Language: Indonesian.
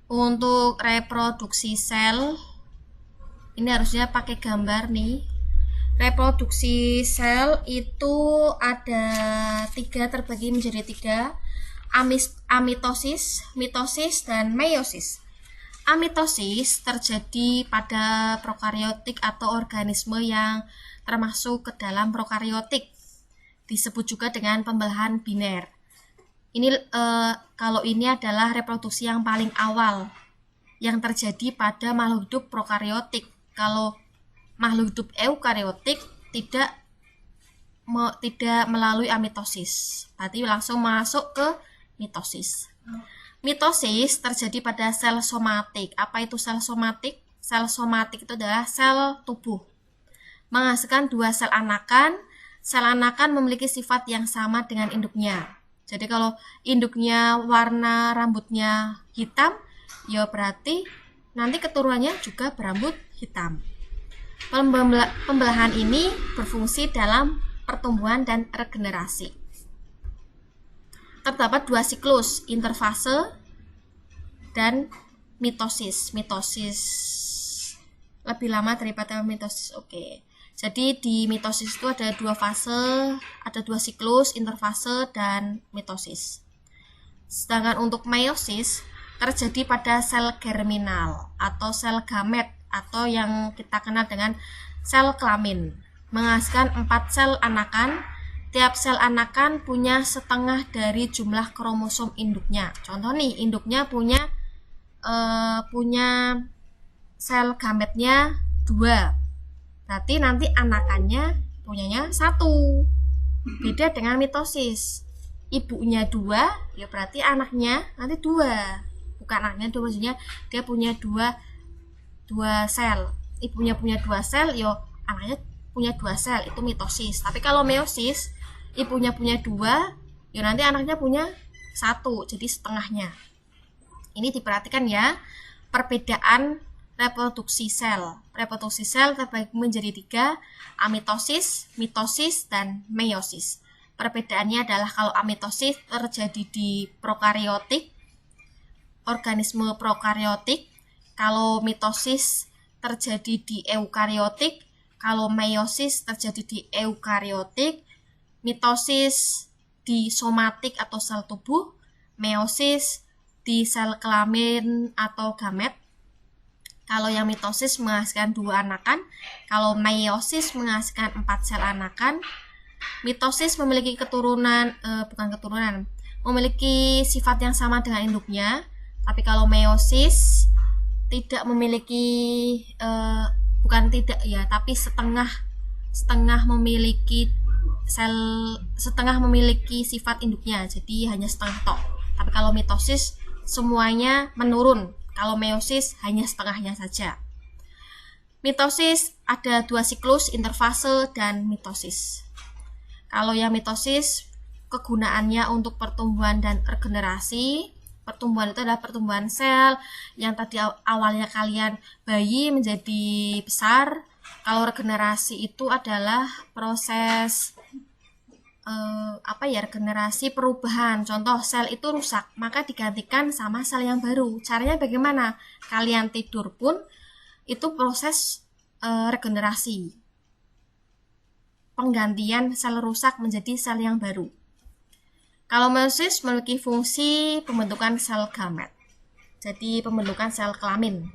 Untuk reproduksi sel, ini harusnya pakai gambar nih. Reproduksi sel itu ada tiga, terbagi menjadi tiga: amitosis, mitosis, dan meiosis. Amitosis terjadi pada prokariotik atau organisme yang termasuk ke dalam prokariotik. Disebut juga dengan pembelahan biner. Kalau ini adalah reproduksi yang paling awal yang terjadi pada makhluk hidup prokariotik. Kalau makhluk hidup eukariotik tidak melalui amitosis, berarti langsung masuk ke mitosis. Mitosis terjadi pada sel somatik. Apa itu sel somatik? Sel somatik itu adalah sel tubuh, menghasilkan dua sel anakan. Sel anakan memiliki sifat yang sama dengan induknya. Jadi kalau induknya warna rambutnya hitam, ya berarti nanti keturunannya juga berambut hitam. Pembelahan ini berfungsi dalam pertumbuhan dan regenerasi. Terdapat dua siklus, interfase dan mitosis. Mitosis lebih lama daripada mitosis. Oke. Jadi di mitosis itu ada dua fase, ada dua siklus, interfase dan mitosis. Sedangkan untuk meiosis terjadi pada sel germinal atau sel gamet atau yang kita kenal dengan sel kelamin, menghasilkan 4 sel anakan. Tiap sel anakan punya setengah dari jumlah kromosom induknya. Contoh nih, induknya punya sel gametnya 2. Berarti nanti anakannya punyanya 1. Beda dengan mitosis. Ibunya 2, ya berarti anaknya nanti 2. Bukan anaknya 2, maksudnya dia punya 2 sel. Ibunya punya 2 sel, ya anaknya punya 2 sel, itu mitosis. Tapi kalau meiosis, ibunya punya 2, ya nanti anaknya punya 1, jadi setengahnya. Ini diperhatikan ya, perbedaan reproduksi sel. Reproduksi sel terbagi menjadi 3, amitosis, mitosis, dan meiosis. Perbedaannya adalah kalau amitosis terjadi di prokariotik, organisme prokariotik. Kalau mitosis terjadi di eukariotik, kalau meiosis terjadi di eukariotik. Mitosis di somatik atau sel tubuh, meiosis di sel kelamin atau gamet. Kalau yang mitosis menghasilkan 2 anakan, kalau meiosis menghasilkan 4 sel anakan. Mitosis memiliki memiliki sifat yang sama dengan induknya, tapi kalau meiosis tidak memiliki tapi setengah memiliki sifat induknya, jadi hanya setengah tok. Tapi kalau mitosis semuanya menurun, kalau meiosis hanya setengahnya saja. Mitosis ada 2 siklus, interfase dan mitosis. Kalau yang mitosis kegunaannya untuk pertumbuhan dan regenerasi. Pertumbuhan itu adalah pertumbuhan sel yang tadi awalnya kalian bayi menjadi besar. Kalau regenerasi itu adalah proses regenerasi perubahan. Contoh, sel itu rusak, maka digantikan sama sel yang baru. Caranya bagaimana? Kalian tidur pun itu proses regenerasi, penggantian sel rusak menjadi sel yang baru. Kalau meiosis memiliki fungsi pembentukan sel gamet, jadi pembentukan sel kelamin.